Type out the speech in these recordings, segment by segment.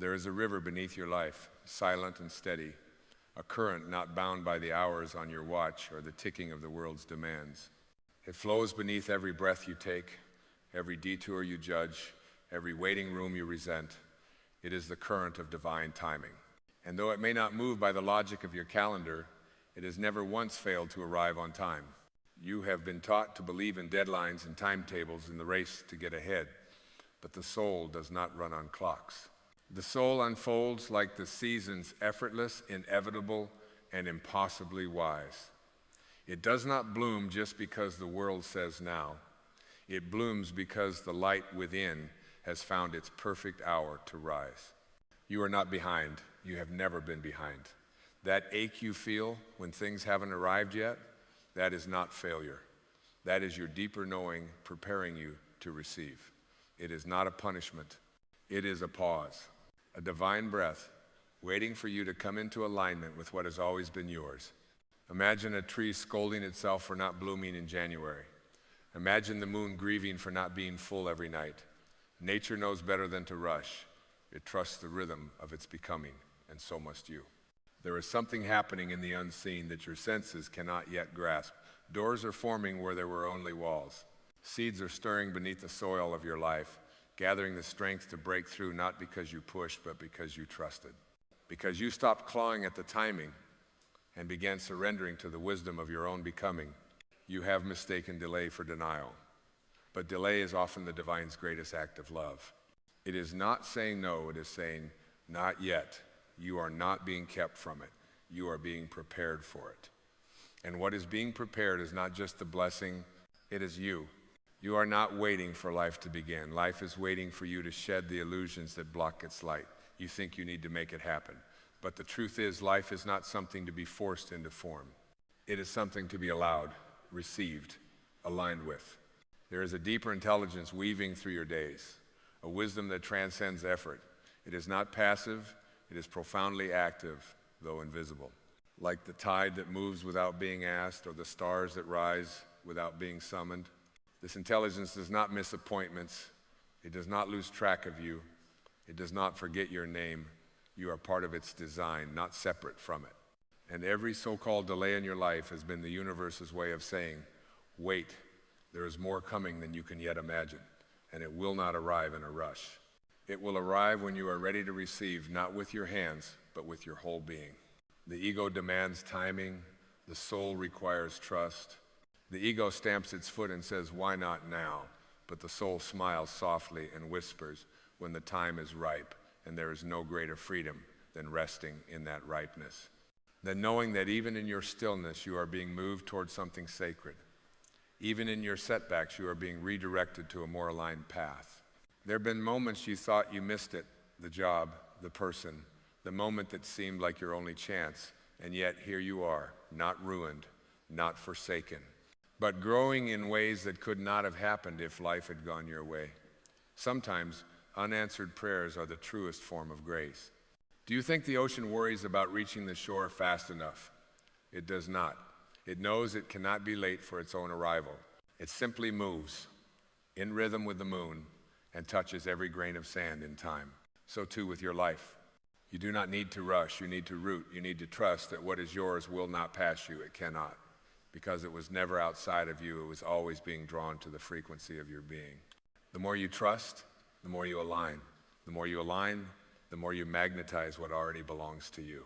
There is a river beneath your life, silent and steady, a current not bound by the hours on your watch or the ticking of the world's demands. It flows beneath every breath you take, every detour you judge, every waiting room you resent. It is the current of divine timing. And though it may not move by the logic of your calendar, it has never once failed to arrive on time. You have been taught to believe in deadlines and timetables in the race to get ahead, but the soul does not run on clocks. The soul unfolds like the seasons, effortless, inevitable, and impossibly wise. It does not bloom just because the world says now. It blooms because the light within has found its perfect hour to rise. You are not behind. You have never been behind. That ache you feel when things haven't arrived yet, that is not failure. That is your deeper knowing preparing you to receive. It is not a punishment. It is a pause, a divine breath, waiting for you to come into alignment with what has always been yours. Imagine a tree scolding itself for not blooming in January. Imagine the moon grieving for not being full every night. Nature knows better than to rush. It trusts the rhythm of its becoming, and so must you. There is something happening in the unseen that your senses cannot yet grasp. Doors are forming where there were only walls. Seeds are stirring beneath the soil of your life, gathering the strength to break through, not because you pushed, but because you trusted. Because you stopped clawing at the timing and began surrendering to the wisdom of your own becoming. You have mistaken delay for denial. But delay is often the divine's greatest act of love. It is not saying no, it is saying, not yet. You are not being kept from it. You are being prepared for it. And what is being prepared is not just the blessing, it is you. You are not waiting for life to begin. Life is waiting for you to shed the illusions that block its light. You think you need to make it happen. But the truth is, life is not something to be forced into form. It is something to be allowed, received, aligned with. There is a deeper intelligence weaving through your days, a wisdom that transcends effort. It is not passive, it is profoundly active, though invisible. Like the tide that moves without being asked, or the stars that rise without being summoned. This intelligence does not miss appointments. It does not lose track of you. It does not forget your name. You are part of its design, not separate from it. And every so-called delay in your life has been the universe's way of saying, wait, there is more coming than you can yet imagine, and it will not arrive in a rush. It will arrive when you are ready to receive, not with your hands, but with your whole being. The ego demands timing. The soul requires trust. The ego stamps its foot and says, why not now? But the soul smiles softly and whispers when the time is ripe, and there is no greater freedom than resting in that ripeness. Then knowing that even in your stillness, you are being moved towards something sacred. Even in your setbacks, you are being redirected to a more aligned path. There have been moments you thought you missed it, the job, the person, the moment that seemed like your only chance, and yet here you are, not ruined, not forsaken, but growing in ways that could not have happened if life had gone your way. Sometimes unanswered prayers are the truest form of grace. Do you think the ocean worries about reaching the shore fast enough? It does not. It knows it cannot be late for its own arrival. It simply moves in rhythm with the moon and touches every grain of sand in time. So too with your life. You do not need to rush. You need to root. You need to trust that what is yours will not pass you. It cannot. Because it was never outside of you. It was always being drawn to the frequency of your being. The more you trust, the more you align. The more you align, the more you magnetize what already belongs to you.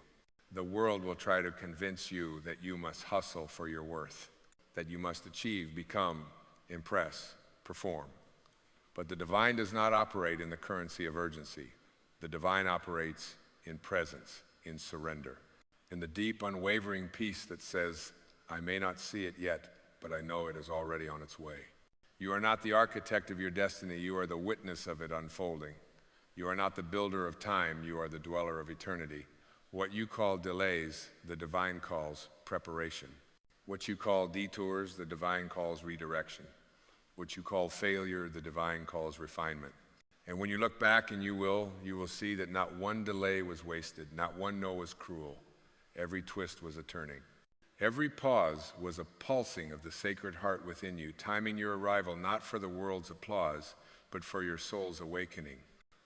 The world will try to convince you that you must hustle for your worth, that you must achieve, become, impress, perform. But the divine does not operate in the currency of urgency. The divine operates in presence, in surrender, in the deep, unwavering peace that says, I may not see it yet, but I know it is already on its way. You are not the architect of your destiny. You are the witness of it unfolding. You are not the builder of time. You are the dweller of eternity. What you call delays, the divine calls preparation. What you call detours, the divine calls redirection. What you call failure, the divine calls refinement. And when you look back, and you will see that not one delay was wasted, not one no was cruel. Every twist was a turning. Every pause was a pulsing of the sacred heart within you, timing your arrival not for the world's applause, but for your soul's awakening.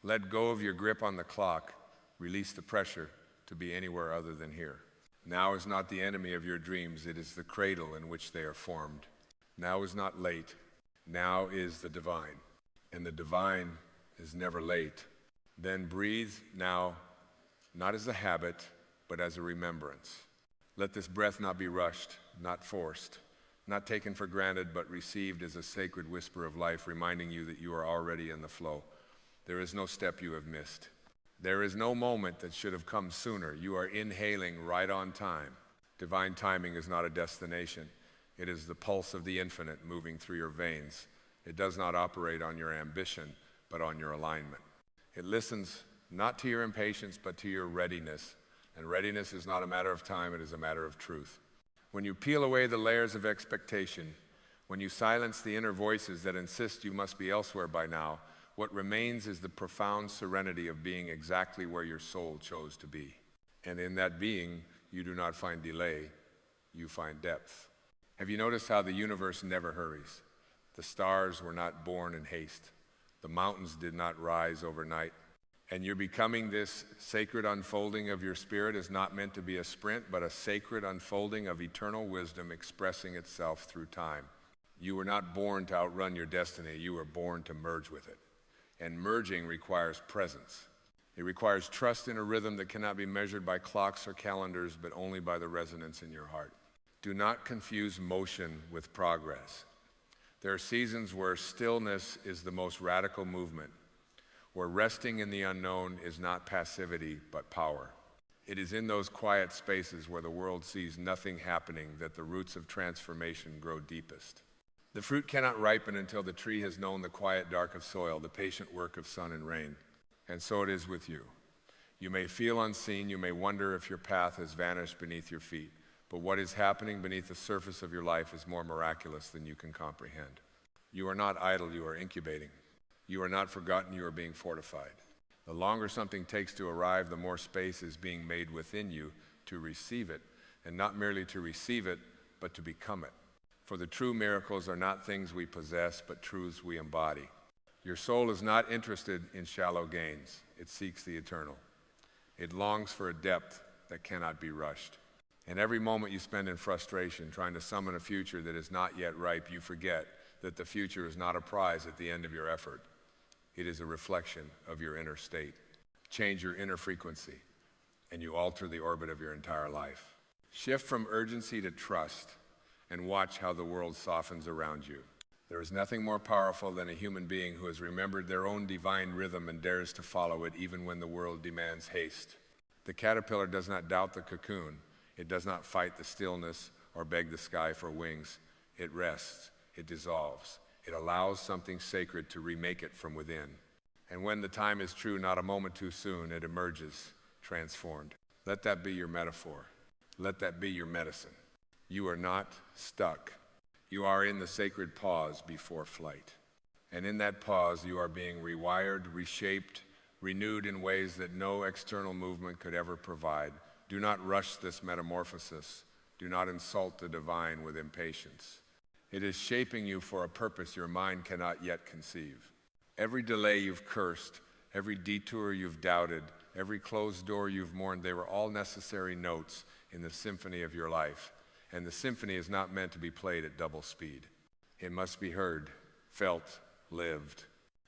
Let go of your grip on the clock Release the pressure to be anywhere other than here. Now is not the enemy of your dreams, it is the cradle in which they are formed. Now is not late, now is the divine, and the divine is never late. Then breathe now, not as a habit, but as a remembrance. Let this breath not be rushed, not forced, not taken for granted, but received as a sacred whisper of life, reminding you that you are already in the flow. There is no step you have missed. There is no moment that should have come sooner. You are inhaling right on time. Divine timing is not a destination. It is the pulse of the infinite moving through your veins. It does not operate on your ambition, but on your alignment. It listens not to your impatience, but to your readiness. And readiness is not a matter of time, it is a matter of truth. When you peel away the layers of expectation, when you silence the inner voices that insist you must be elsewhere by now, what remains is the profound serenity of being exactly where your soul chose to be. And in that being, you do not find delay, you find depth. Have you noticed how the universe never hurries? The stars were not born in haste. The mountains did not rise overnight. And you're becoming this sacred unfolding of your spirit is not meant to be a sprint, but a sacred unfolding of eternal wisdom expressing itself through time. You were not born to outrun your destiny, you were born to merge with it. And merging requires presence. It requires trust in a rhythm that cannot be measured by clocks or calendars, but only by the resonance in your heart. Do not confuse motion with progress. There are seasons where stillness is the most radical movement, where resting in the unknown is not passivity, but power. It is in those quiet spaces where the world sees nothing happening that the roots of transformation grow deepest. The fruit cannot ripen until the tree has known the quiet dark of soil, the patient work of sun and rain. And so it is with you. You may feel unseen, you may wonder if your path has vanished beneath your feet, but what is happening beneath the surface of your life is more miraculous than you can comprehend. You are not idle, you are incubating. You are not forgotten, you are being fortified. The longer something takes to arrive, the more space is being made within you to receive it, and not merely to receive it, but to become it. For the true miracles are not things we possess, but truths we embody. Your soul is not interested in shallow gains. It seeks the eternal. It longs for a depth that cannot be rushed. And every moment you spend in frustration trying to summon a future that is not yet ripe, you forget that the future is not a prize at the end of your effort. It is a reflection of your inner state. Change your inner frequency, and you alter the orbit of your entire life. Shift from urgency to trust, and watch how the world softens around you. There is nothing more powerful than a human being who has remembered their own divine rhythm and dares to follow it even when the world demands haste. The caterpillar does not doubt the cocoon. It does not fight the stillness or beg the sky for wings. It rests. It dissolves. It allows something sacred to remake it from within. And when the time is true, not a moment too soon, it emerges transformed. Let that be your metaphor. Let that be your medicine. You are not stuck. You are in the sacred pause before flight. And in that pause, you are being rewired, reshaped, renewed in ways that no external movement could ever provide. Do not rush this metamorphosis. Do not insult the divine with impatience. It is shaping you for a purpose your mind cannot yet conceive. Every delay you've cursed, every detour you've doubted, every closed door you've mourned, they were all necessary notes in the symphony of your life. And the symphony is not meant to be played at double speed. It must be heard, felt, lived.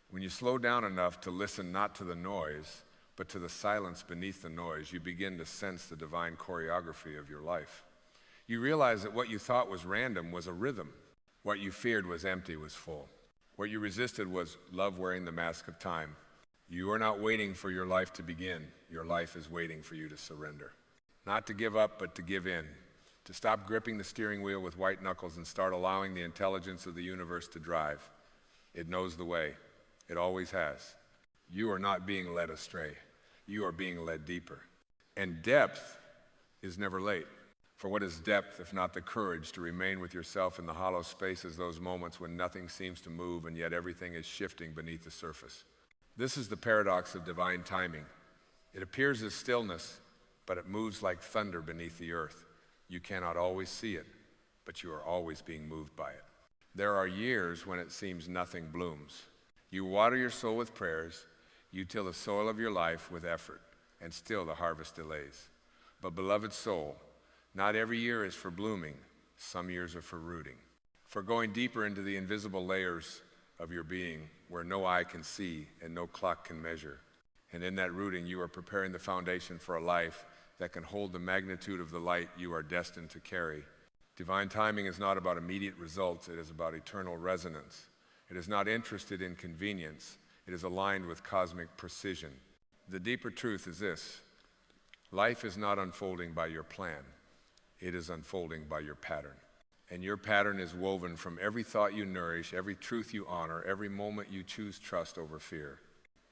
When you slow down enough to listen not to the noise, but to the silence beneath the noise, you begin to sense the divine choreography of your life. You realize that what you thought was random was a rhythm. What you feared was empty, was full. What you resisted was love wearing the mask of time. You are not waiting for your life to begin. Your life is waiting for you to surrender. Not to give up, but to give in. To stop gripping the steering wheel with white knuckles and start allowing the intelligence of the universe to drive. It knows the way. It always has. You are not being led astray. You are being led deeper. And depth is never late. For what is depth if not the courage to remain with yourself in the hollow spaces, those moments when nothing seems to move and yet everything is shifting beneath the surface? This is the paradox of divine timing. It appears as stillness, but it moves like thunder beneath the earth. You cannot always see it, but you are always being moved by it. There are years when it seems nothing blooms. You water your soul with prayers, you till the soil of your life with effort, and still the harvest delays. But beloved soul, not every year is for blooming. Some years are for rooting, for going deeper into the invisible layers of your being where no eye can see and no clock can measure. And in that rooting, you are preparing the foundation for a life that can hold the magnitude of the light you are destined to carry. Divine timing is not about immediate results, it is about eternal resonance. It is not interested in convenience, it is aligned with cosmic precision. The deeper truth is this: life is not unfolding by your plan, it is unfolding by your pattern. And your pattern is woven from every thought you nourish, every truth you honor, every moment you choose trust over fear.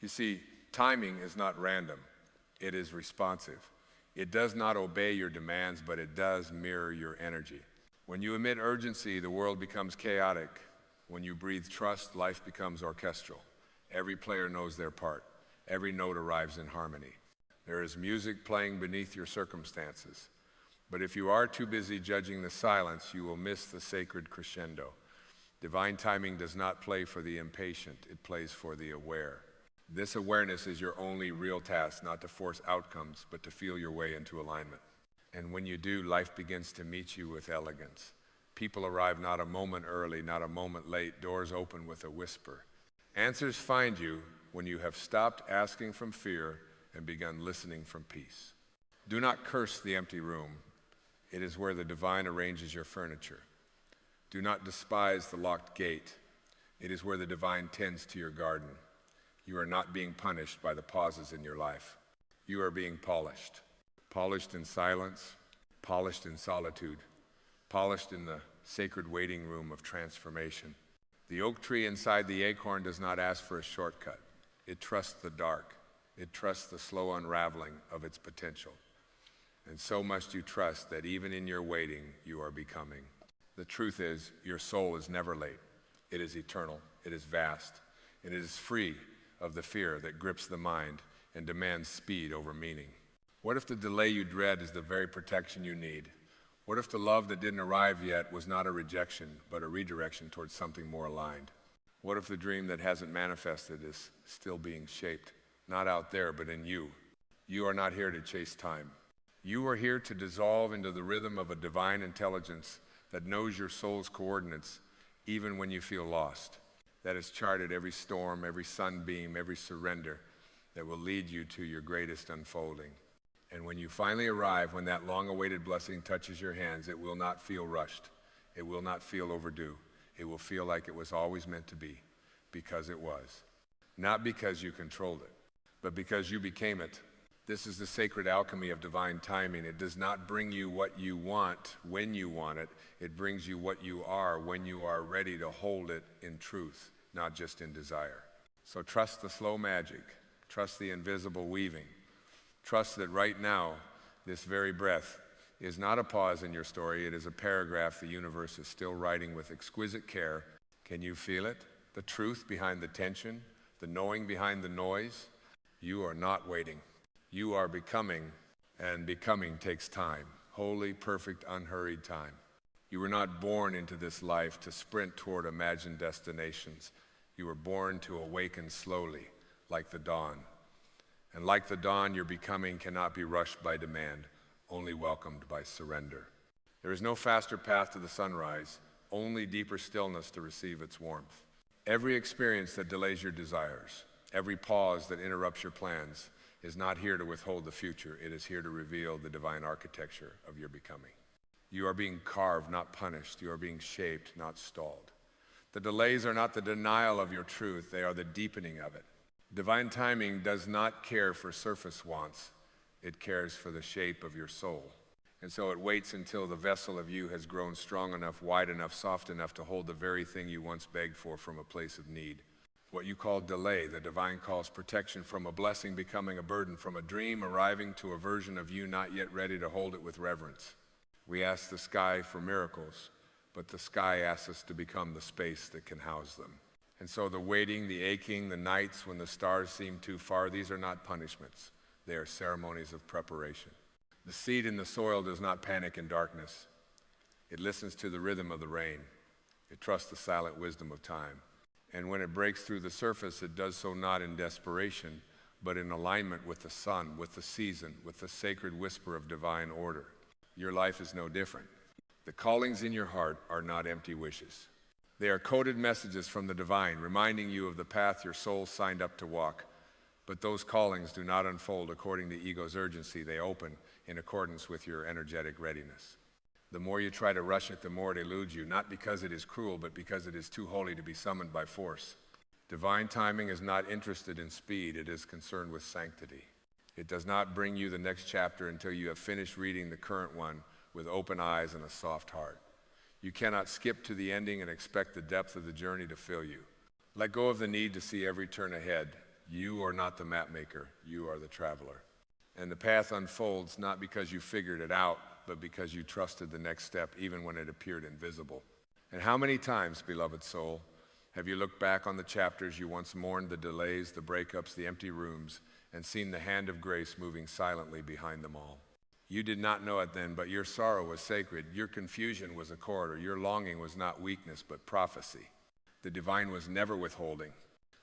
You see, timing is not random, it is responsive. It does not obey your demands, but it does mirror your energy. When you emit urgency, the world becomes chaotic. When you breathe trust, life becomes orchestral. Every player knows their part. Every note arrives in harmony. There is music playing beneath your circumstances. But if you are too busy judging the silence, you will miss the sacred crescendo. Divine timing does not play for the impatient, it plays for the aware. This awareness is your only real task, not to force outcomes, but to feel your way into alignment. And when you do, life begins to meet you with elegance. People arrive not a moment early, not a moment late. Doors open with a whisper. Answers find you when you have stopped asking from fear and begun listening from peace. Do not curse the empty room. It is where the divine arranges your furniture. Do not despise the locked gate. It is where the divine tends to your garden. You are not being punished by the pauses in your life. You are being polished. Polished in silence, polished in solitude, polished in the sacred waiting room of transformation. The oak tree inside the acorn does not ask for a shortcut. It trusts the dark. It trusts the slow unraveling of its potential. And so must you trust that even in your waiting, you are becoming. The truth is, your soul is never late. It is eternal. It is vast. And it is free of the fear that grips the mind and demands speed over meaning. What if the delay you dread is the very protection you need? What if the love that didn't arrive yet was not a rejection, but a redirection towards something more aligned? What if the dream that hasn't manifested is still being shaped, not out there, but in you? You are not here to chase time. You are here to dissolve into the rhythm of a divine intelligence that knows your soul's coordinates, even when you feel lost, that has charted every storm, every sunbeam, every surrender that will lead you to your greatest unfolding. And when you finally arrive, when that long-awaited blessing touches your hands, it will not feel rushed. It will not feel overdue. It will feel like it was always meant to be, because it was. Not because you controlled it, but because you became it. This is the sacred alchemy of divine timing. It does not bring you what you want when you want it. It brings you what you are when you are ready to hold it in truth, not just in desire. So trust the slow magic. Trust the invisible weaving. Trust that right now, this very breath is not a pause in your story. It is a paragraph the universe is still writing with exquisite care. Can you feel it? The truth behind the tension, the knowing behind the noise. You are not waiting. You are becoming, and becoming takes time. Holy, perfect, unhurried time. You were not born into this life to sprint toward imagined destinations. You were born to awaken slowly, like the dawn. And like the dawn, your becoming cannot be rushed by demand, only welcomed by surrender. There is no faster path to the sunrise, only deeper stillness to receive its warmth. Every experience that delays your desires, every pause that interrupts your plans, is not here to withhold the future. It is here to reveal the divine architecture of your becoming. You are being carved, not punished. You are being shaped, not stalled. The delays are not the denial of your truth. They are the deepening of it. Divine timing does not care for surface wants. It cares for the shape of your soul. And so it waits until the vessel of you has grown strong enough, wide enough, soft enough to hold the very thing you once begged for from a place of need. What you call delay, the divine calls protection, from a blessing becoming a burden, from a dream arriving to a version of you not yet ready to hold it with reverence. We ask the sky for miracles, but the sky asks us to become the space that can house them. And so the waiting, the aching, the nights when the stars seem too far, these are not punishments. They are ceremonies of preparation. The seed in the soil does not panic in darkness. It listens to the rhythm of the rain. It trusts the silent wisdom of time. And when it breaks through the surface, it does so not in desperation, but in alignment with the sun, with the season, with the sacred whisper of divine order. Your life is no different. The callings in your heart are not empty wishes. They are coded messages from the divine, reminding you of the path your soul signed up to walk. But those callings do not unfold according to ego's urgency. They open in accordance with your energetic readiness. The more you try to rush it, the more it eludes you, not because it is cruel, but because it is too holy to be summoned by force. Divine timing is not interested in speed, it is concerned with sanctity. It does not bring you the next chapter until you have finished reading the current one with open eyes and a soft heart. You cannot skip to the ending and expect the depth of the journey to fill you. Let go of the need to see every turn ahead. You are not the map maker, you are the traveler. And the path unfolds not because you figured it out, but because you trusted the next step even when it appeared invisible. And how many times, beloved soul, have you looked back on the chapters you once mourned, the delays, the breakups, the empty rooms, and seen the hand of grace moving silently behind them all? You did not know it then, but your sorrow was sacred. Your confusion was a corridor. Your longing was not weakness, but prophecy. The divine was never withholding.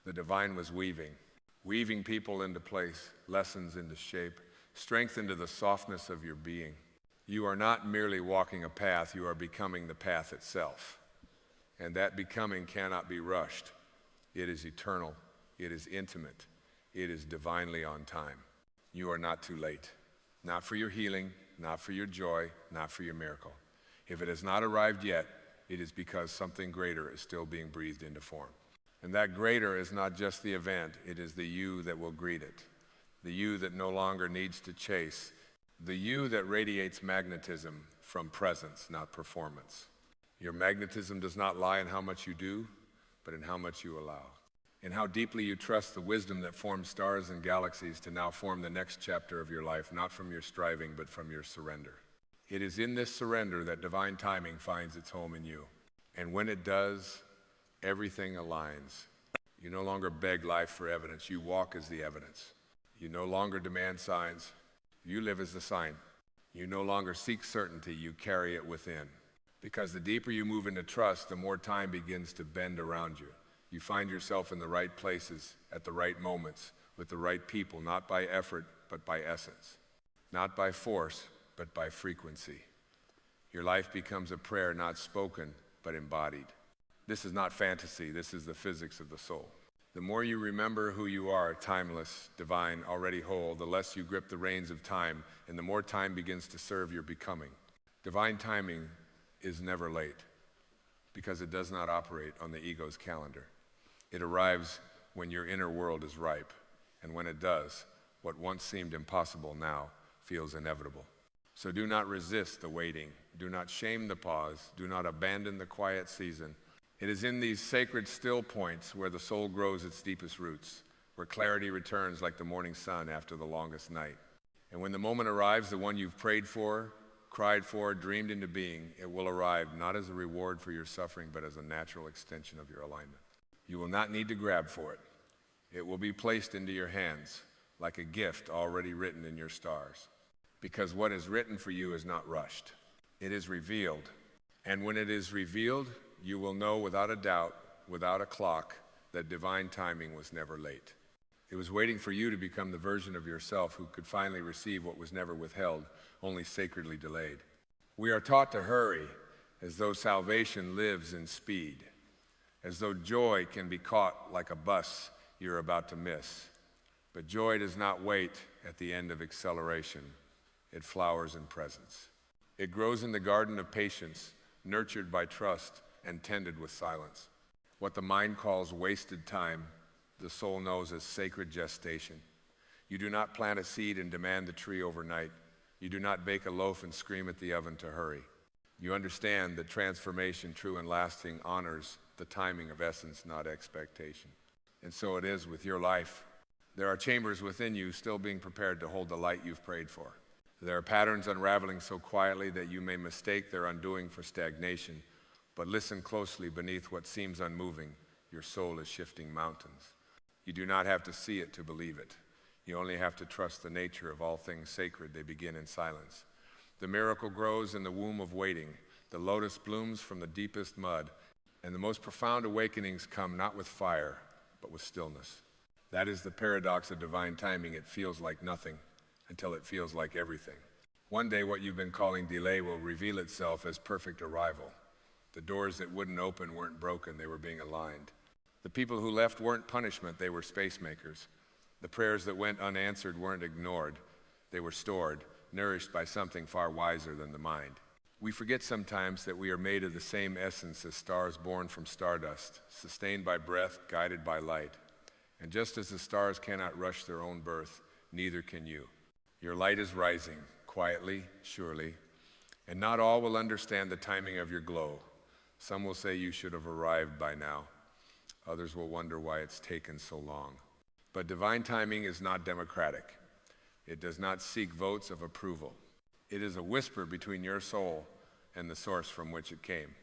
The divine was weaving people into place, lessons into shape, strength into the softness of your being. You are not merely walking a path, you are becoming the path itself. And that becoming cannot be rushed. It is eternal, it is intimate, it is divinely on time. You are not too late. Not for your healing, not for your joy, not for your miracle. If it has not arrived yet, it is because something greater is still being breathed into form. And that greater is not just the event, it is the you that will greet it. The you that no longer needs to chase. The you that radiates magnetism from presence, not performance. Your magnetism does not lie in how much you do, but in how much you allow. In how deeply you trust the wisdom that forms stars and galaxies to now form the next chapter of your life, not from your striving, but from your surrender. It is in this surrender that divine timing finds its home in you. And when it does, everything aligns. You no longer beg life for evidence, you walk as the evidence. You no longer demand signs, you live as the sign. You no longer seek certainty, you carry it within. Because the deeper you move into trust, the more time begins to bend around you. You find yourself in the right places, at the right moments, with the right people, not by effort, but by essence. Not by force, but by frequency. Your life becomes a prayer not spoken, but embodied. This is not fantasy, this is the physics of the soul. The more you remember who you are, timeless, divine, already whole, the less you grip the reins of time, and the more time begins to serve your becoming. Divine timing is never late, because it does not operate on the ego's calendar. It arrives when your inner world is ripe, and when it does, what once seemed impossible now feels inevitable. So do not resist the waiting, do not shame the pause, do not abandon the quiet season. It is in these sacred still points where the soul grows its deepest roots, where clarity returns like the morning sun after the longest night. And when the moment arrives, the one you've prayed for, cried for, dreamed into being, it will arrive not as a reward for your suffering, but as a natural extension of your alignment. You will not need to grab for it. It will be placed into your hands like a gift already written in your stars. Because what is written for you is not rushed. It is revealed. And when it is revealed, you will know without a doubt, without a clock, that divine timing was never late. It was waiting for you to become the version of yourself who could finally receive what was never withheld, only sacredly delayed. We are taught to hurry as though salvation lives in speed, as though joy can be caught like a bus you're about to miss. But joy does not wait at the end of acceleration. It flowers in presence. It grows in the garden of patience, nurtured by trust and tended with silence. What the mind calls wasted time, the soul knows as sacred gestation. You do not plant a seed and demand the tree overnight. You do not bake a loaf and scream at the oven to hurry. You understand that transformation, true and lasting, honors the timing of essence, not expectation. And so it is with your life. There are chambers within you still being prepared to hold the light you've prayed for. There are patterns unraveling so quietly that you may mistake their undoing for stagnation. But listen closely. Beneath what seems unmoving, your soul is shifting mountains. You do not have to see it to believe it. You only have to trust the nature of all things sacred. They begin in silence. The miracle grows in the womb of waiting. The lotus blooms from the deepest mud. And the most profound awakenings come not with fire, but with stillness. That is the paradox of divine timing. It feels like nothing until it feels like everything. One day, what you've been calling delay will reveal itself as perfect arrival. The doors that wouldn't open weren't broken, they were being aligned. The people who left weren't punishment, they were space makers. The prayers that went unanswered weren't ignored, they were stored, nourished by something far wiser than the mind. We forget sometimes that we are made of the same essence as stars born from stardust, sustained by breath, guided by light. And just as the stars cannot rush their own birth, neither can you. Your light is rising, quietly, surely, and not all will understand the timing of your glow. Some will say you should have arrived by now. Others will wonder why it's taken so long. But divine timing is not democratic. It does not seek votes of approval. It is a whisper between your soul and the source from which it came.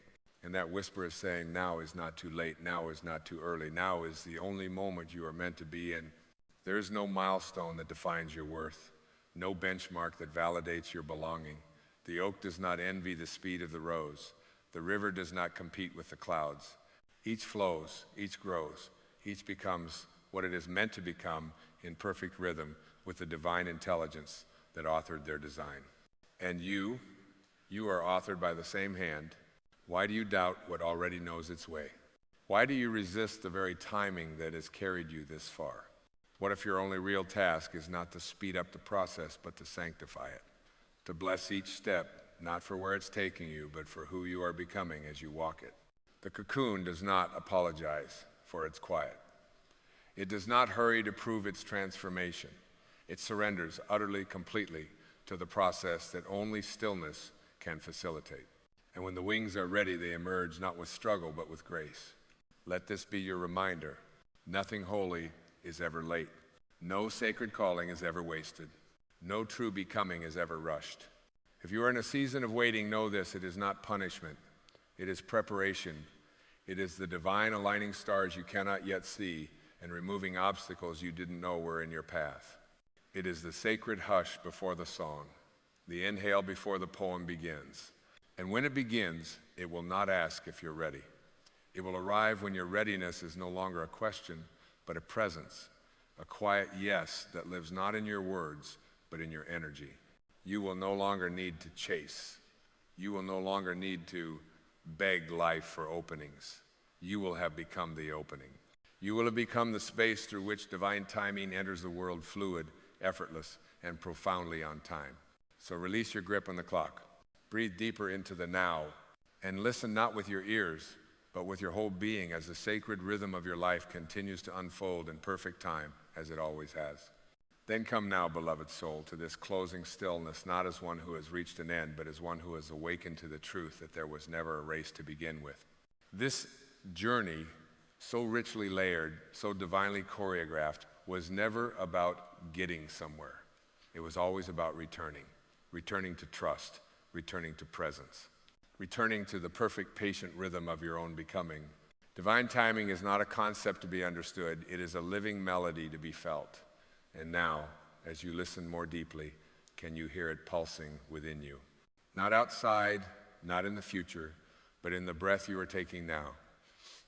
And that whisper is saying, now is not too late, now is not too early, now is the only moment you are meant to be in. There is no milestone that defines your worth, no benchmark that validates your belonging. The oak does not envy the speed of the rose. The river does not compete with the clouds. Each flows, each grows, each becomes what it is meant to become in perfect rhythm with the divine intelligence that authored their design. And you are authored by the same hand. Why do you doubt what already knows its way? Why do you resist the very timing that has carried you this far? What if your only real task is not to speed up the process, but to sanctify it? To bless each step, not for where it's taking you, but for who you are becoming as you walk it. The cocoon does not apologize for its quiet. It does not hurry to prove its transformation. It surrenders utterly, completely to the process that only stillness can facilitate. And when the wings are ready, they emerge not with struggle, but with grace. Let this be your reminder. Nothing holy is ever late. No sacred calling is ever wasted. No true becoming is ever rushed. If you are in a season of waiting, know this: it is not punishment. It is preparation. It is the divine aligning stars you cannot yet see and removing obstacles you didn't know were in your path. It is the sacred hush before the song, the inhale before the poem begins. And when it begins, it will not ask if you're ready. It will arrive when your readiness is no longer a question, but a presence, a quiet yes that lives not in your words, but in your energy. You will no longer need to chase. You will no longer need to beg life for openings. You will have become the opening. You will have become the space through which divine timing enters the world fluid, effortless, and profoundly on time. So release your grip on the clock. Breathe deeper into the now, and listen not with your ears, but with your whole being as the sacred rhythm of your life continues to unfold in perfect time, as it always has. Then come now, beloved soul, to this closing stillness, not as one who has reached an end, but as one who has awakened to the truth that there was never a race to begin with. This journey, so richly layered, so divinely choreographed, was never about getting somewhere. It was always about returning to trust, returning to presence, returning to the perfect patient rhythm of your own becoming. Divine timing is not a concept to be understood. It is a living melody to be felt. And now, as you listen more deeply, can you hear it pulsing within you? Not outside, not in the future, but in the breath you are taking now.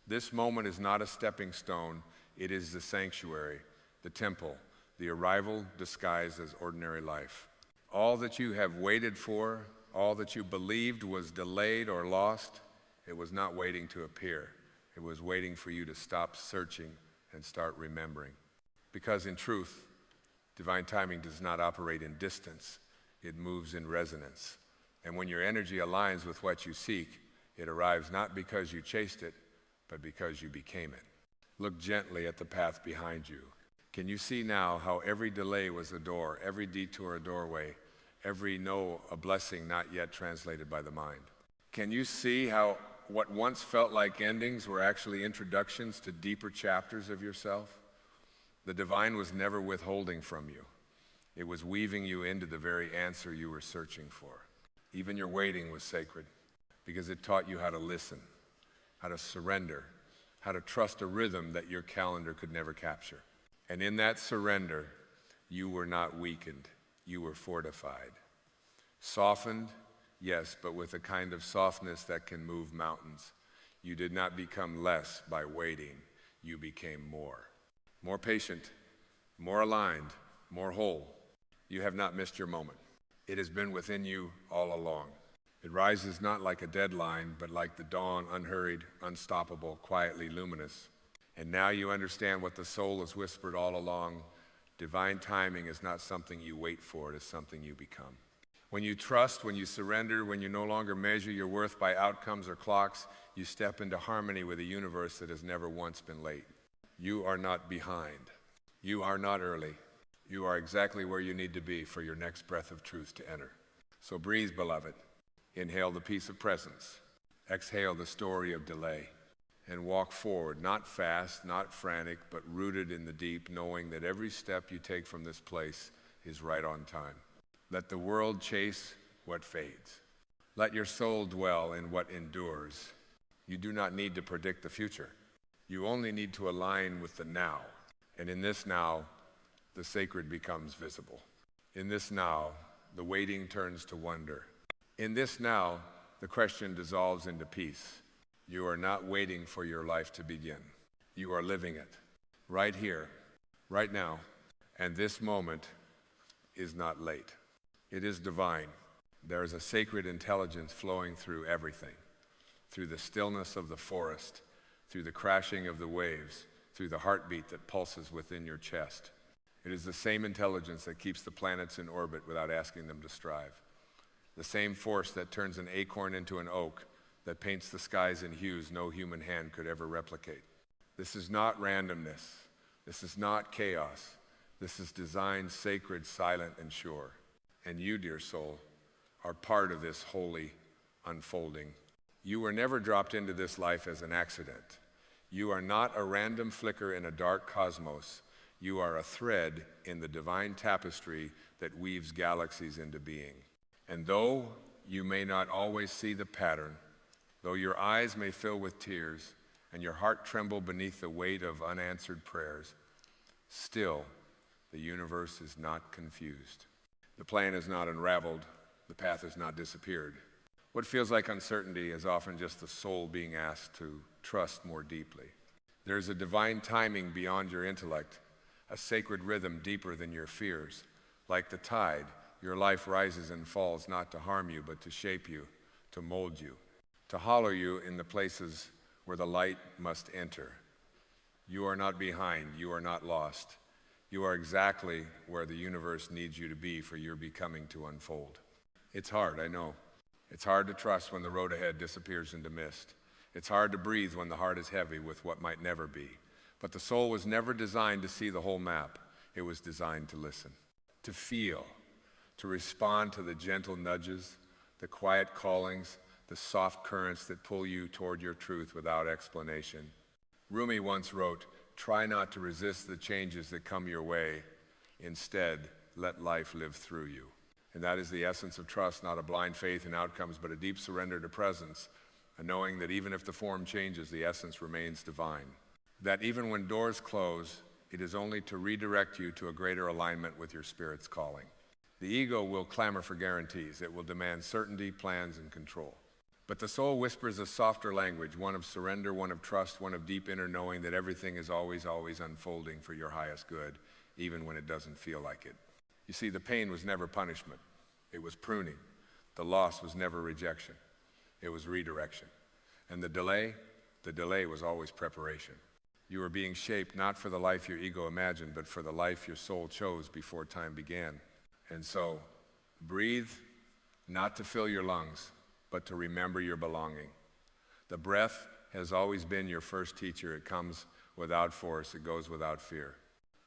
This moment is not a stepping stone. It is the sanctuary, the temple, the arrival disguised as ordinary life. All that you have waited for, all that you believed was delayed or lost, it was not waiting to appear. It was waiting for you to stop searching and start remembering. Because in truth, divine timing does not operate in distance. It moves in resonance. And when your energy aligns with what you seek, it arrives not because you chased it, but because you became it. Look gently at the path behind you. Can you see now how every delay was a door, every detour a doorway, every no a blessing not yet translated by the mind? Can you see how what once felt like endings were actually introductions to deeper chapters of yourself? The divine was never withholding from you. It was weaving you into the very answer you were searching for. Even your waiting was sacred because it taught you how to listen, how to surrender, how to trust a rhythm that your calendar could never capture. And in that surrender, you were not weakened, you were fortified. Softened, yes, but with a kind of softness that can move mountains. You did not become less by waiting, you became more. more patient, more aligned, more whole. You have not missed your moment. It has been within you all along. It rises not like a deadline, but like the dawn, unhurried, unstoppable, quietly luminous. And now you understand what the soul has whispered all along. Divine timing is not something you wait for, it is something you become. When you trust, when you surrender, when you no longer measure your worth by outcomes or clocks, you step into harmony with a universe that has never once been late. You are not behind. You are not early. You are exactly where you need to be for your next breath of truth to enter. So breathe, beloved. Inhale the peace of presence. Exhale the story of delay. And walk forward, not fast, not frantic, but rooted in the deep, knowing that every step you take from this place is right on time. Let the world chase what fades. Let your soul dwell in what endures. You do not need to predict the future. You only need to align with the now. And in this now, the sacred becomes visible. In this now, the waiting turns to wonder. In this now, the question dissolves into peace. You are not waiting for your life to begin. You are living it, right here, right now. And this moment is not late. It is divine. There is a sacred intelligence flowing through everything, through the stillness of the forest, through the crashing of the waves, through the heartbeat that pulses within your chest. It is the same intelligence that keeps the planets in orbit without asking them to strive. The same force that turns an acorn into an oak, that paints the skies in hues no human hand could ever replicate. This is not randomness. This is not chaos. This is design, sacred, silent, and sure. And you, dear soul, are part of this holy unfolding. You were never dropped into this life as an accident. You are not a random flicker in a dark cosmos. You are a thread in the divine tapestry that weaves galaxies into being. And though you may not always see the pattern, though your eyes may fill with tears and your heart tremble beneath the weight of unanswered prayers, still the universe is not confused. The plan is not unraveled. The path has not disappeared. What feels like uncertainty is often just the soul being asked to trust more deeply. There is a divine timing beyond your intellect, a sacred rhythm deeper than your fears. Like the tide, your life rises and falls not to harm you, but to shape you, to mold you, to hollow you in the places where the light must enter. You are not behind. You are not lost. You are exactly where the universe needs you to be for your becoming to unfold. It's hard, I know. It's hard to trust when the road ahead disappears into mist. It's hard to breathe when the heart is heavy with what might never be. But the soul was never designed to see the whole map. It was designed to listen, to feel, to respond to the gentle nudges, the quiet callings, the soft currents that pull you toward your truth without explanation. Rumi once wrote, "Try not to resist the changes that come your way. Instead, let life live through you." And that is the essence of trust, not a blind faith in outcomes, but a deep surrender to presence, a knowing that even if the form changes, the essence remains divine. That even when doors close, it is only to redirect you to a greater alignment with your spirit's calling. The ego will clamor for guarantees. It will demand certainty, plans, and control. But the soul whispers a softer language, one of surrender, one of trust, one of deep inner knowing that everything is always, always unfolding for your highest good, even when it doesn't feel like it. You see, the pain was never punishment. It was pruning. The loss was never rejection. It was redirection. And the delay was always preparation. You were being shaped not for the life your ego imagined, but for the life your soul chose before time began. And so, breathe, not to fill your lungs, but to remember your belonging. The breath has always been your first teacher. It comes without force. It goes without fear.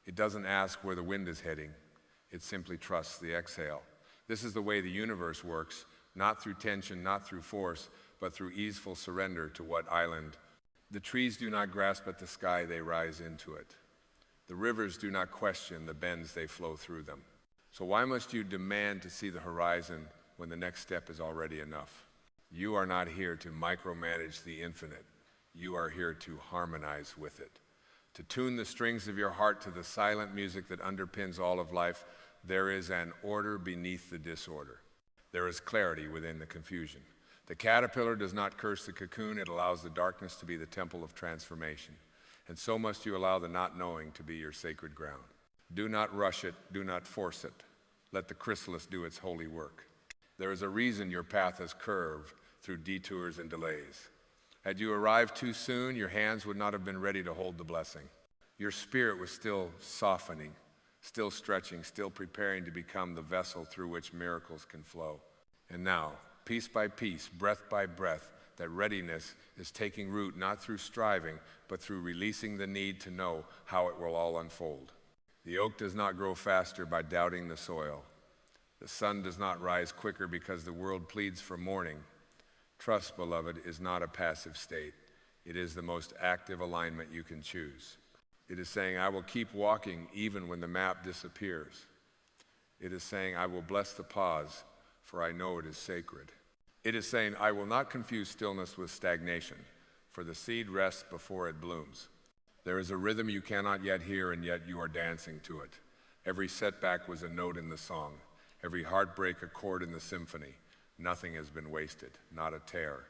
It doesn't ask where the wind is heading. It simply trusts the exhale. This is the way the universe works, not through tension, not through force, but through easeful surrender to what island. The trees do not grasp at the sky, they rise into it. The rivers do not question the bends, they flow through them. So why must you demand to see the horizon when the next step is already enough? You are not here to micromanage the infinite. You are here to harmonize with it. To tune the strings of your heart to the silent music that underpins all of life. There is an order beneath the disorder. There is clarity within the confusion. The caterpillar does not curse the cocoon. It allows the darkness to be the temple of transformation. and so must you allow the not knowing to be your sacred ground. Do not rush it, do not force it. Let the chrysalis do its holy work. There is a reason your path is curved through detours and delays. Had you arrived too soon, your hands would not have been ready to hold the blessing. Your spirit was still softening, still stretching, still preparing to become the vessel through which miracles can flow. And now, piece by piece, breath by breath, that readiness is taking root not through striving, but through releasing the need to know how it will all unfold. The oak does not grow faster by doubting the soil. The sun does not rise quicker because the world pleads for morning. Trust, beloved, is not a passive state. It is the most active alignment you can choose. It is saying, I will keep walking even when the map disappears. It is saying, I will bless the pause, for I know it is sacred. It is saying, I will not confuse stillness with stagnation, for the seed rests before it blooms. There is a rhythm you cannot yet hear, and yet you are dancing to it. Every setback was a note in the song, every heartbreak a chord in the symphony. Nothing has been wasted, not a tear,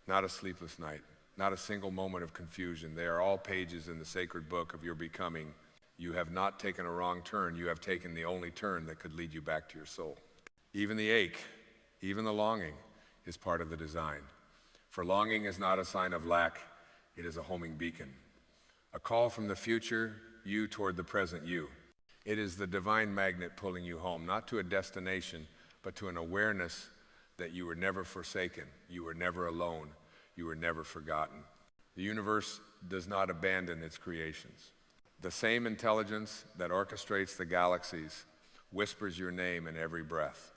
not a sleepless night, not a single moment of confusion. They are all pages in the sacred book of your becoming. You have not taken a wrong turn. You have taken the only turn that could lead you back to your soul. Even the ache, even the longing is part of the design. For longing is not a sign of lack. It is a homing beacon. A call from the future you toward the present you. It is the divine magnet pulling you home, not to a destination, but to an awareness that you were never forsaken, you were never alone, you were never forgotten. The universe does not abandon its creations. The same intelligence that orchestrates the galaxies whispers your name in every breath,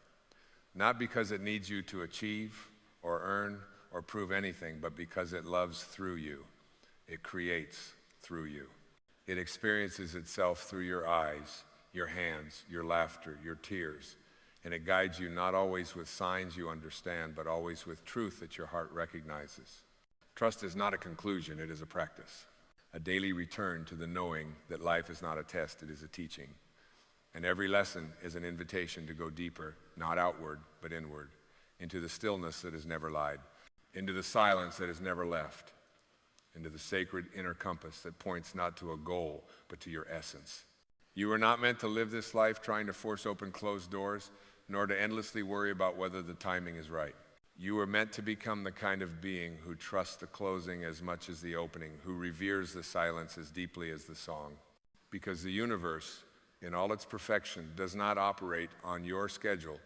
not because it needs you to achieve or earn or prove anything, but because it loves through you. It creates through you. It experiences itself through your eyes, your hands, your laughter, your tears, and it guides you not always with signs you understand, but always with truth that your heart recognizes. Trust is not a conclusion, it is a practice, a daily return to the knowing that life is not a test, it is a teaching. And every lesson is an invitation to go deeper, not outward, but inward, into the stillness that has never lied, into the silence that has never left, into the sacred inner compass that points not to a goal, but to your essence. You were not meant to live this life trying to force open closed doors, nor to endlessly worry about whether the timing is right. You were meant to become the kind of being who trusts the closing as much as the opening, who reveres the silence as deeply as the song. Because the universe, in all its perfection, does not operate on your schedule,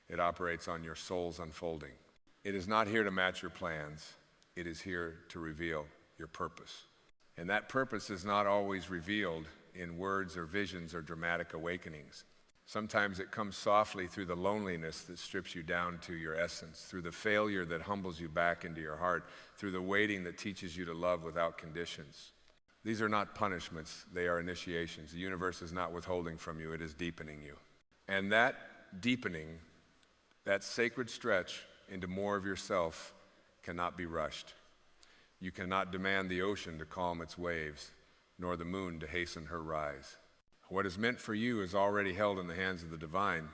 it operates on your soul's unfolding. It is not here to match your plans, it is here to reveal your purpose. And that purpose is not always revealed in words or visions or dramatic awakenings. Sometimes it comes softly through the loneliness that strips you down to your essence, through the failure that humbles you back into your heart, through the waiting that teaches you to love without conditions. These are not punishments, they are initiations. The universe is not withholding from you, it is deepening you. And that deepening, that sacred stretch into more of yourself cannot be rushed. You cannot demand the ocean to calm its waves, nor the moon to hasten her rise. What is meant for you is already held in the hands of the divine,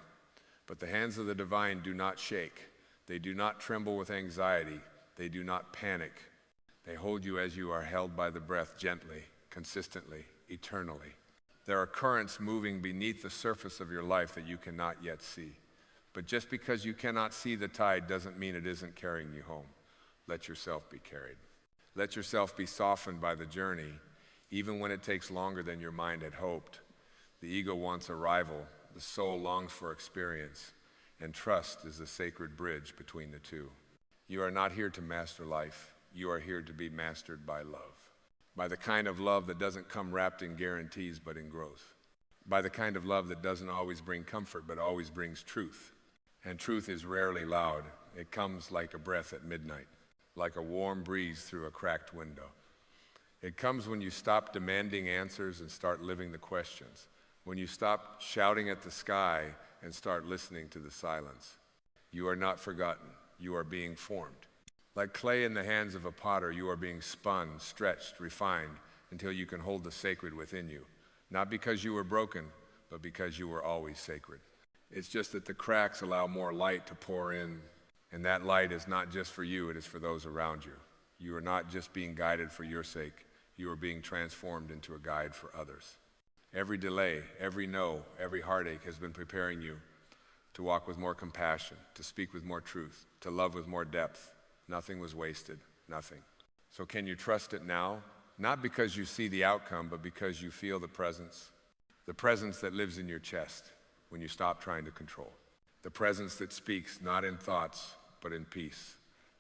but the hands of the divine do not shake. They do not tremble with anxiety. They do not panic. They hold you as you are held by the breath, gently, consistently, eternally. There are currents moving beneath the surface of your life that you cannot yet see. But just because you cannot see the tide doesn't mean it isn't carrying you home. Let yourself be carried. Let yourself be softened by the journey, even when it takes longer than your mind had hoped. The ego wants arrival, the soul longs for experience, and trust is the sacred bridge between the two. You are not here to master life. You are here to be mastered by love. By the kind of love that doesn't come wrapped in guarantees but in growth. By the kind of love that doesn't always bring comfort but always brings truth. And truth is rarely loud. It comes like a breath at midnight, like a warm breeze through a cracked window. It comes when you stop demanding answers and start living the questions. When you stop shouting at the sky and start listening to the silence. You are not forgotten. You are being formed. Like clay in the hands of a potter, you are being spun, stretched, refined, until you can hold the sacred within you. Not because you were broken, but because you were always sacred. It's just that the cracks allow more light to pour in, and that light is not just for you, it is for those around you. You are not just being guided for your sake. you are being transformed into a guide for others. Every delay, every no, every heartache has been preparing you to walk with more compassion, to speak with more truth, to love with more depth. Nothing was wasted, nothing. So can you trust it now? Not because you see the outcome, but because you feel the presence that lives in your chest when you stop trying to control. The presence that speaks not in thoughts, but in peace.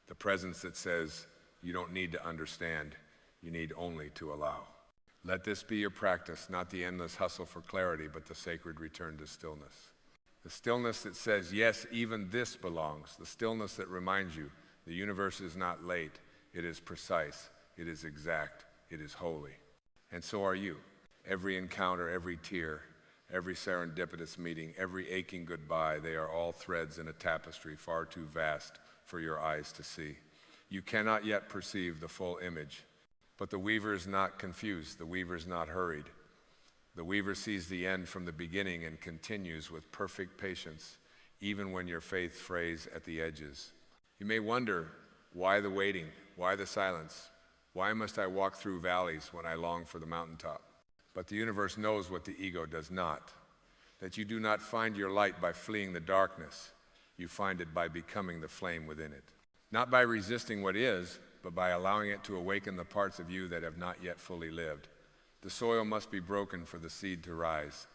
The presence that says, you don't need to understand, you need only to allow. Let this be your practice, not the endless hustle for clarity, but the sacred return to stillness. The stillness that says, yes, even this belongs. The stillness that reminds you the universe is not late, it is precise, it is exact, it is holy. And so are you. Every encounter, every tear, every serendipitous meeting, every aching goodbye, they are all threads in a tapestry far too vast for your eyes to see. You cannot yet perceive the full image, but the weaver is not confused, the weaver is not hurried. The weaver sees the end from the beginning and continues with perfect patience, even when your faith frays at the edges. You may wonder, why the waiting? Why the silence? Why must I walk through valleys when I long for the mountaintop? But the universe knows what the ego does not, that you do not find your light by fleeing the darkness. You find it by becoming the flame within it. Not by resisting what is, but by allowing it to awaken the parts of you that have not yet fully lived. The soil must be broken for the seed to rise.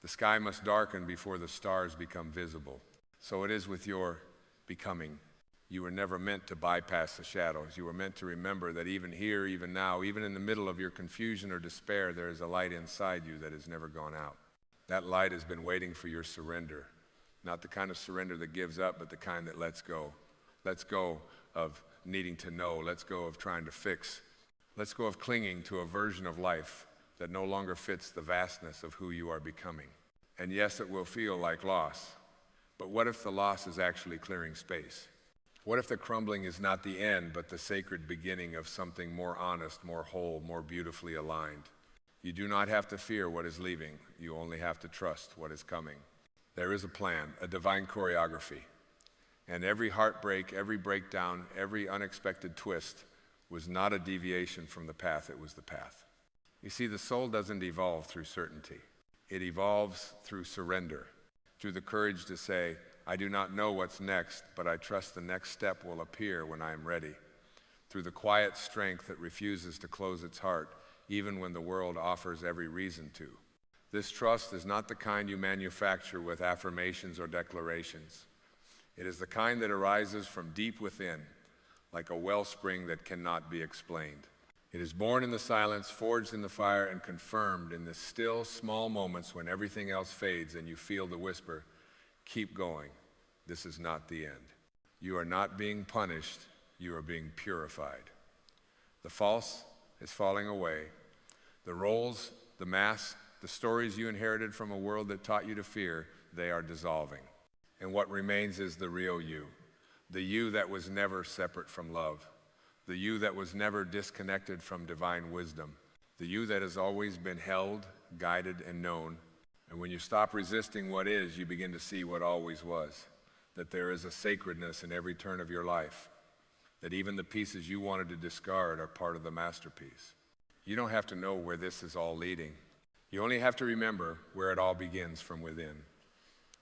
The sky must darken before the stars become visible. So it is with your becoming. You were never meant to bypass the shadows. You were meant to remember that even here, even now, even in the middle of your confusion or despair, there is a light inside you that has never gone out. That light has been waiting for your surrender. Not the kind of surrender that gives up, but the kind that lets go. Lets go of needing to know. Lets go of trying to fix. Lets go of clinging to a version of life that no longer fits the vastness of who you are becoming. And yes, it will feel like loss. But what if the loss is actually clearing space? What if the crumbling is not the end, but the sacred beginning of something more honest, more whole, more beautifully aligned? You do not have to fear what is leaving. You only have to trust what is coming. There is a plan, a divine choreography. And every heartbreak, every breakdown, every unexpected twist was not a deviation from the path, it was the path. You see, the soul doesn't evolve through certainty. It evolves through surrender, through the courage to say, I do not know what's next, but I trust the next step will appear when I am ready. Through the quiet strength that refuses to close its heart, even when the world offers every reason to. This trust is not the kind you manufacture with affirmations or declarations. It is the kind that arises from deep within, like a wellspring that cannot be explained. It is born in the silence, forged in the fire, and confirmed in the still, small moments when everything else fades and you feel the whisper, keep going. This is not the end. You are not being punished. You are being purified. The false is falling away. The roles, the masks, the stories you inherited from a world that taught you to fear, they are dissolving. And what remains is the real you. The you that was never separate from love. The you that was never disconnected from divine wisdom. The you that has always been held, guided, and known. And when you stop resisting what is, you begin to see what always was. That there is a sacredness in every turn of your life. That even the pieces you wanted to discard are part of the masterpiece. You don't have to know where this is all leading. You only have to remember where it all begins from within.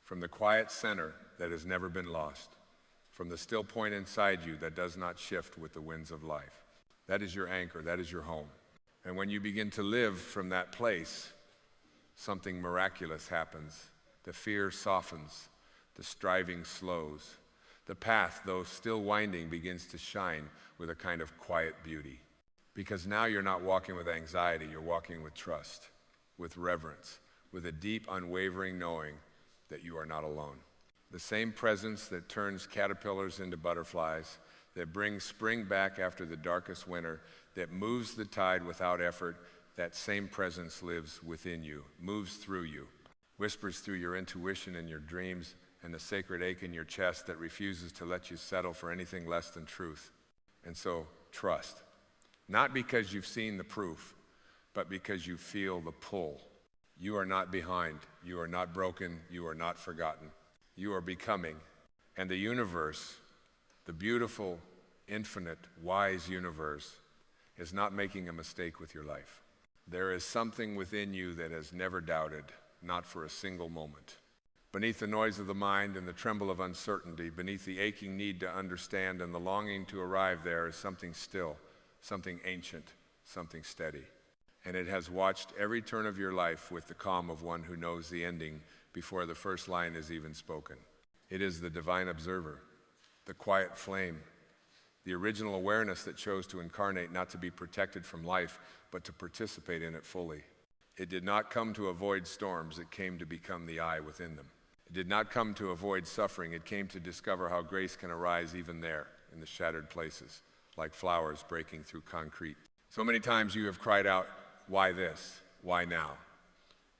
From the quiet center that has never been lost. From the still point inside you that does not shift with the winds of life. That is your anchor, that is your home. And when you begin to live from that place, something miraculous happens. The fear softens, the striving slows. The path, though still winding, begins to shine with a kind of quiet beauty. Because now you're not walking with anxiety, you're walking with trust, with reverence, with a deep, unwavering knowing that you are not alone. The same presence that turns caterpillars into butterflies, that brings spring back after the darkest winter, that moves the tide without effort, that same presence lives within you, moves through you, whispers through your intuition and your dreams, and the sacred ache in your chest that refuses to let you settle for anything less than truth. And so, trust. Not because you've seen the proof, but because you feel the pull. You are not behind. You are not broken. You are not forgotten. You are becoming. And the universe, the beautiful, infinite, wise universe, is not making a mistake with your life. There is something within you that has never doubted, not for a single moment. Beneath the noise of the mind and the tremble of uncertainty, beneath the aching need to understand and the longing to arrive there is something still, something ancient, something steady. And it has watched every turn of your life with the calm of one who knows the ending before the first line is even spoken. It is the divine observer, the quiet flame, the original awareness that chose to incarnate not to be protected from life, but to participate in it fully. It did not come to avoid storms, it came to become the eye within them. It did not come to avoid suffering, it came to discover how grace can arise even there, in the shattered places, like flowers breaking through concrete. So many times you have cried out, why this? Why now?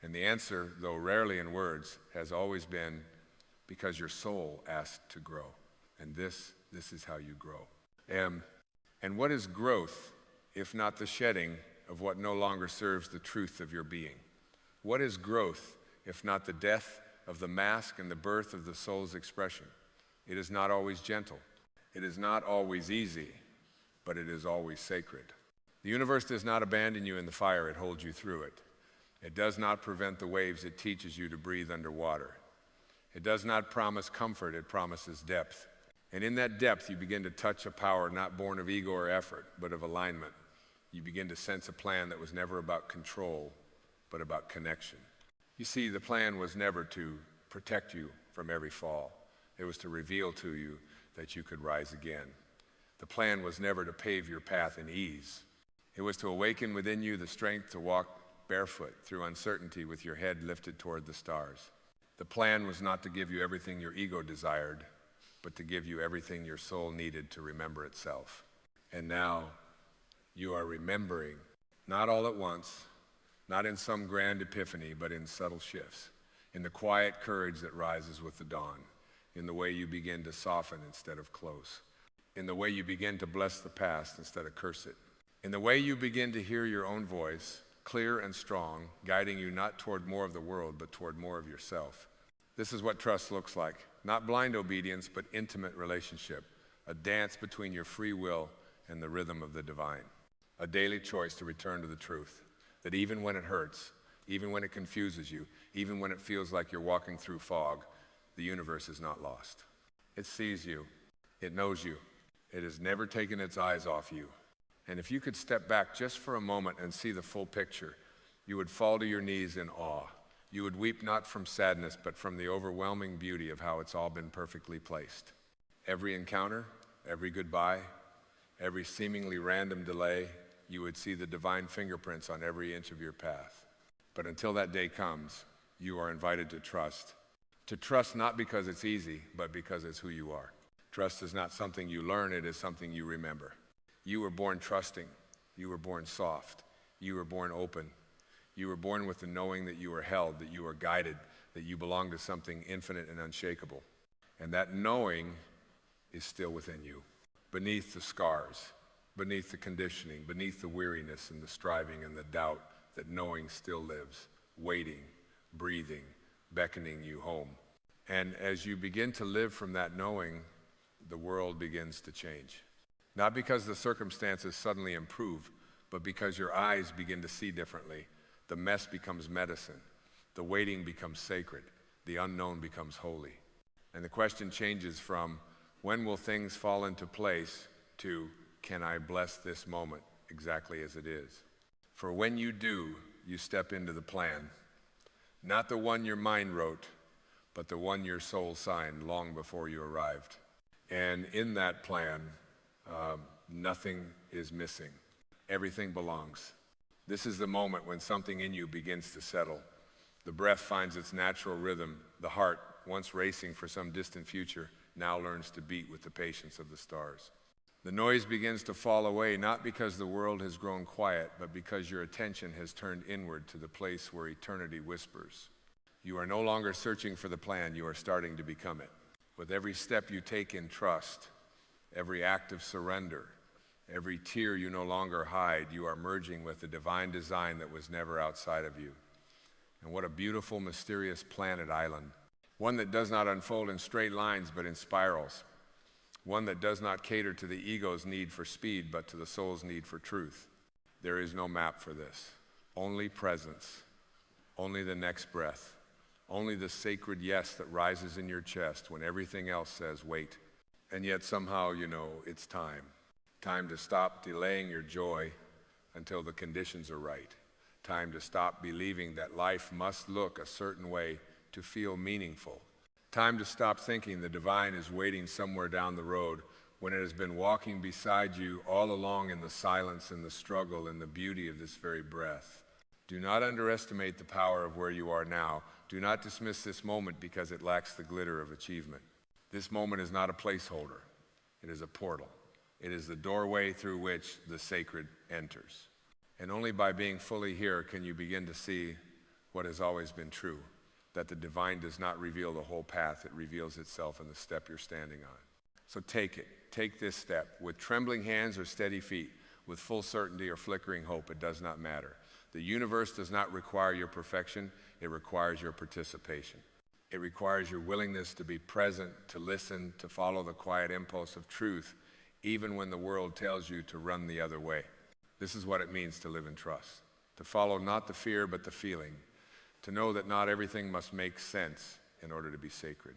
And the answer, though rarely in words, has always been because your soul asked to grow. And this is how you grow. And what is growth, if not the shedding of what no longer serves the truth of your being? What is growth, if not the death of the mask and the birth of the soul's expression? It is not always gentle. It is not always easy, but it is always sacred. The universe does not abandon you in the fire, it holds you through it. It does not prevent the waves, it teaches you to breathe underwater. It does not promise comfort, it promises depth. And in that depth, you begin to touch a power not born of ego or effort, but of alignment. You begin to sense a plan that was never about control, but about connection. You see, the plan was never to protect you from every fall. It was to reveal to you that you could rise again. The plan was never to pave your path in ease. It was to awaken within you the strength to walk barefoot through uncertainty with your head lifted toward the stars. The plan was not to give you everything your ego desired, but to give you everything your soul needed to remember itself. And now you are remembering, not all at once, not in some grand epiphany, but in subtle shifts, in the quiet courage that rises with the dawn, in the way you begin to soften instead of close, in the way you begin to bless the past instead of curse it, in the way you begin to hear your own voice, clear and strong, guiding you not toward more of the world, but toward more of yourself. This is what trust looks like. Not blind obedience, but intimate relationship, a dance between your free will and the rhythm of the divine, a daily choice to return to the truth, that even when it hurts, even when it confuses you, even when it feels like you're walking through fog, the universe is not lost. It sees you, it knows you, it has never taken its eyes off you. And if you could step back just for a moment and see the full picture, you would fall to your knees in awe. You would weep not from sadness, but from the overwhelming beauty of how it's all been perfectly placed. Every encounter, every goodbye, every seemingly random delay, you would see the divine fingerprints on every inch of your path. But until that day comes, you are invited to trust. To trust not because it's easy, but because it's who you are. Trust is not something you learn, it is something you remember. You were born trusting. You were born soft. You were born open. You were born with the knowing that you were held, that you were guided, that you belong to something infinite and unshakable. And that knowing is still within you, beneath the scars, beneath the conditioning, beneath the weariness and the striving and the doubt, that knowing still lives, waiting, breathing, beckoning you home. And as you begin to live from that knowing, the world begins to change. Not because the circumstances suddenly improve, but because your eyes begin to see differently. The mess becomes medicine. The waiting becomes sacred. The unknown becomes holy. And the question changes from, when will things fall into place, to, can I bless this moment exactly as it is? For when you do, you step into the plan. Not the one your mind wrote, but the one your soul signed long before you arrived. And in that plan, nothing is missing. Everything belongs. This is the moment when something in you begins to settle. The breath finds its natural rhythm. The heart, once racing for some distant future, now learns to beat with the patience of the stars. The noise begins to fall away, not because the world has grown quiet, but because your attention has turned inward to the place where eternity whispers. You are no longer searching for the plan, you are starting to become it. With every step you take in trust, every act of surrender, every tear you no longer hide, you are merging with the divine design that was never outside of you. And what a beautiful, mysterious planet island. One that does not unfold in straight lines, but in spirals. one that does not cater to the ego's need for speed, but to the soul's need for truth. There is no map for this. Only presence, only the next breath, only the sacred yes that rises in your chest when everything else says wait. And yet somehow you know it's time. Time to stop delaying your joy until the conditions are right. Time to stop believing that life must look a certain way to feel meaningful. Time to stop thinking the divine is waiting somewhere down the road when it has been walking beside you all along in the silence and the struggle and the beauty of this very breath. Do not underestimate the power of where you are now. Do not dismiss this moment because it lacks the glitter of achievement. This moment is not a placeholder. It is a portal. It is the doorway through which the sacred enters. And only by being fully here can you begin to see what has always been true, that the divine does not reveal the whole path, it reveals itself in the step you're standing on. So take it. Take this step. With trembling hands or steady feet, with full certainty or flickering hope, it does not matter. The universe does not require your perfection, it requires your participation. It requires your willingness to be present, to listen, to follow the quiet impulse of truth, even when the world tells you to run the other way. This is what it means to live in trust. To follow not the fear, but the feeling. To know that not everything must make sense in order to be sacred.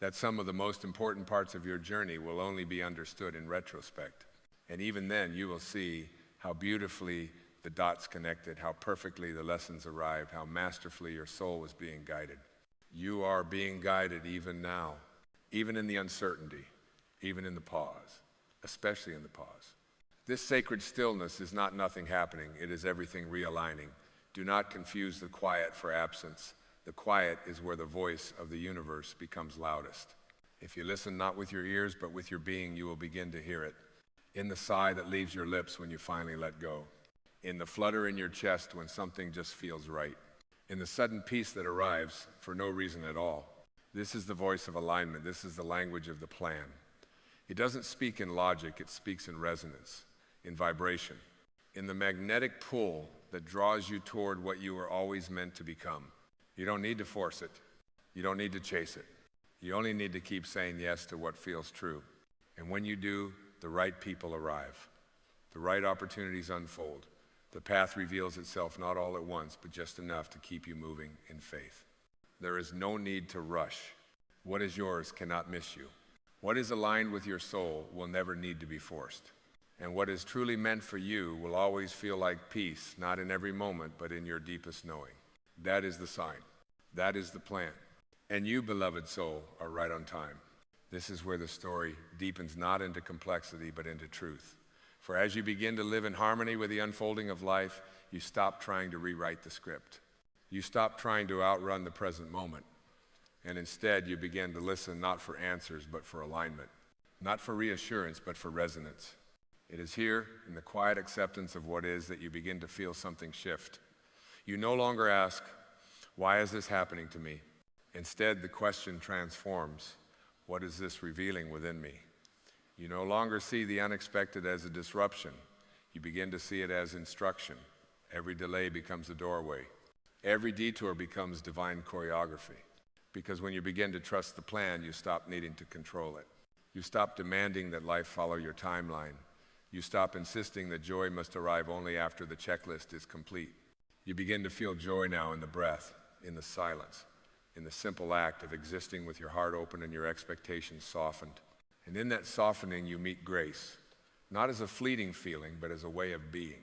That some of the most important parts of your journey will only be understood in retrospect. And even then, you will see how beautifully the dots connected, how perfectly the lessons arrived, how masterfully your soul was being guided. You are being guided even now, even in the uncertainty, even in the pause, especially in the pause. This sacred stillness is not nothing happening, it is everything realigning. Do not confuse the quiet for absence. The quiet is where the voice of the universe becomes loudest. If you listen not with your ears, but with your being, you will begin to hear it. In the sigh that leaves your lips when you finally let go. In the flutter in your chest when something just feels right. In the sudden peace that arrives for no reason at all. This is the voice of alignment. This is the language of the plan. It doesn't speak in logic, it speaks in resonance, in vibration, in the magnetic pull that draws you toward what you were always meant to become. You don't need to force it. You don't need to chase it. You only need to keep saying yes to what feels true. And when you do, the right people arrive. The right opportunities unfold. The path reveals itself not all at once, but just enough to keep you moving in faith. There is no need to rush. What is yours cannot miss you. What is aligned with your soul will never need to be forced. And what is truly meant for you will always feel like peace, not in every moment, but in your deepest knowing. That is the sign. That is the plan. And you, beloved soul, are right on time. This is where the story deepens not into complexity, but into truth. For as you begin to live in harmony with the unfolding of life, you stop trying to rewrite the script. You stop trying to outrun the present moment. And instead, you begin to listen not for answers, but for alignment. Not for reassurance, but for resonance. It is here, in the quiet acceptance of what is, that you begin to feel something shift. You no longer ask, why is this happening to me? Instead, the question transforms. What is this revealing within me? You no longer see the unexpected as a disruption. You begin to see it as instruction. Every delay becomes a doorway. Every detour becomes divine choreography. Because when you begin to trust the plan, you stop needing to control it. You stop demanding that life follow your timeline. You stop insisting that joy must arrive only after the checklist is complete. You begin to feel joy now in the breath, in the silence, in the simple act of existing with your heart open and your expectations softened. And in that softening, you meet grace, not as a fleeting feeling, but as a way of being.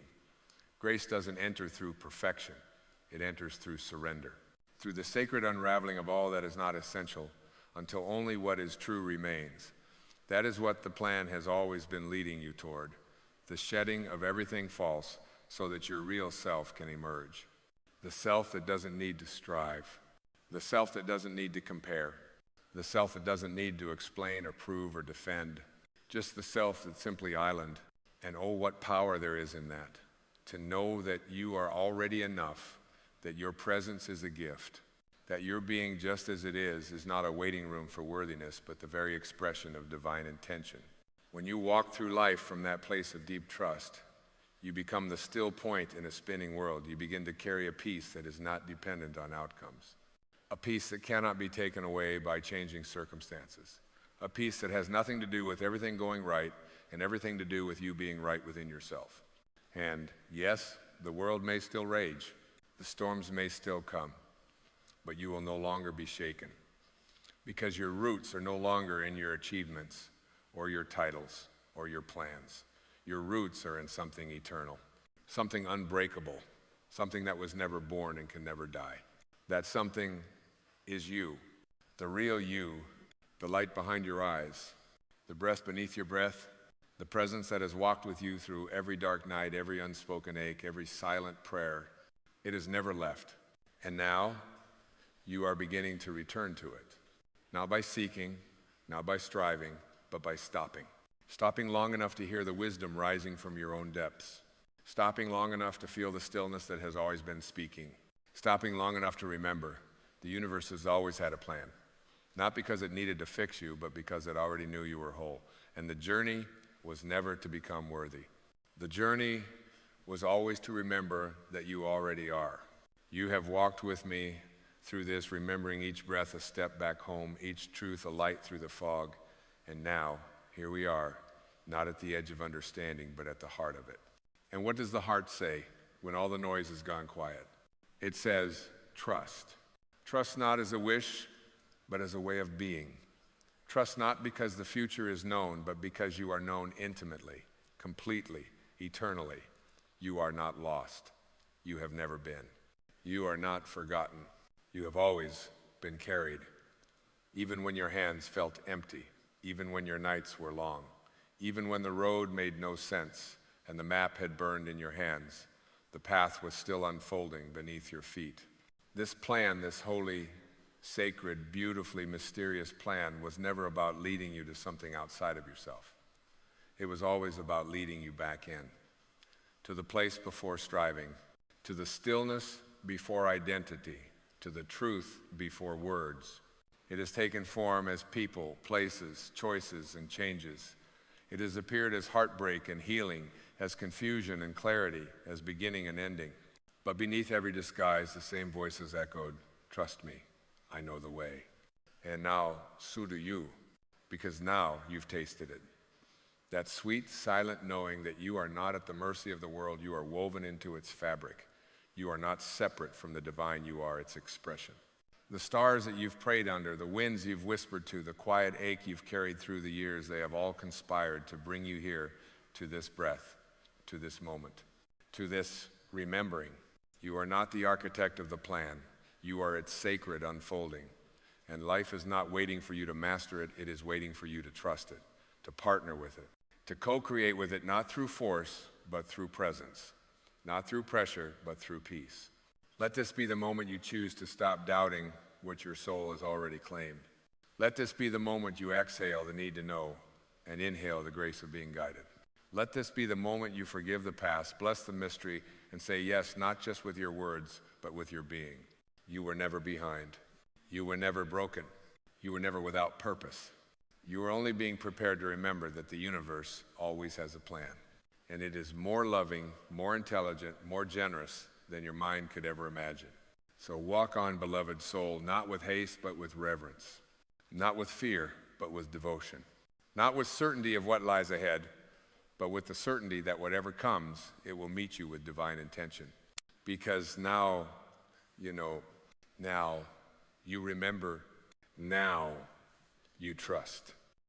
Grace doesn't enter through perfection. It enters through surrender, through the sacred unraveling of all that is not essential until only what is true remains. That is what the plan has always been leading you toward, the shedding of everything false so that your real self can emerge. The self that doesn't need to strive, the self that doesn't need to compare, the self that doesn't need to explain or prove or defend, just the self that's simply island. And oh, what power there is in that, to know that you are already enough, that your presence is a gift, that your being just as it is not a waiting room for worthiness, but the very expression of divine intention. When you walk through life from that place of deep trust, you become the still point in a spinning world. You begin to carry a peace that is not dependent on outcomes. A peace that cannot be taken away by changing circumstances. a peace that has nothing to do with everything going right and everything to do with you being right within yourself. And yes, the world may still rage, the storms may still come, but you will no longer be shaken because your roots are no longer in your achievements or your titles or your plans. Your roots are in something eternal, something unbreakable, something that was never born and can never die. That something is you, the real you, the light behind your eyes, the breath beneath your breath, the presence that has walked with you through every dark night, every unspoken ache, every silent prayer. It has never left. And now you are beginning to return to it. Not by seeking, not by striving, but by stopping. Stopping long enough to hear the wisdom rising from your own depths. Stopping long enough to feel the stillness that has always been speaking. Stopping long enough to remember the universe has always had a plan. Not because it needed to fix you, but because it already knew you were whole. And the journey was never to become worthy. The journey was always to remember that you already are. You have walked with me through this, remembering each breath a step back home, each truth a light through the fog. And now, here we are, not at the edge of understanding, but at the heart of it. And what does the heart say when all the noise has gone quiet? It says, trust. Trust not as a wish, but as a way of being. Trust not because the future is known, but because you are known intimately, completely, eternally. You are not lost. You have never been. You are not forgotten. You have always been carried. Even when your hands felt empty, even when your nights were long, even when the road made no sense and the map had burned in your hands, the path was still unfolding beneath your feet. This plan, this holy, sacred, beautifully mysterious plan was never about leading you to something outside of yourself. It was always about leading you back in, to the place before striving, to the stillness before identity, to the truth before words. It has taken form as people, places, choices, and changes. It has appeared as heartbreak and healing, as confusion and clarity, as beginning and ending. But beneath every disguise, the same voices echoed, trust me, I know the way. And now, so do you, because now you've tasted it. That sweet, silent knowing that you are not at the mercy of the world, you are woven into its fabric. You are not separate from the divine, you are its expression. The stars that you've prayed under, the winds you've whispered to, the quiet ache you've carried through the years, they have all conspired to bring you here to this breath, to this moment, to this remembering. You are not the architect of the plan. You are its sacred unfolding. And life is not waiting for you to master it, it is waiting for you to trust it, to partner with it, to co-create with it, not through force, but through presence, not through pressure, but through peace. Let this be the moment you choose to stop doubting what your soul has already claimed. Let this be the moment you exhale the need to know and inhale the grace of being guided. Let this be the moment you forgive the past, bless the mystery, and say yes, not just with your words, but with your being. You were never behind. You were never broken. You were never without purpose. You are only being prepared to remember that the universe always has a plan. And it is more loving, more intelligent, more generous than your mind could ever imagine. So walk on, beloved soul, not with haste, but with reverence. Not with fear, but with devotion. Not with certainty of what lies ahead, but with the certainty that whatever comes, it will meet you with divine intention. Because now, now you remember, now you trust.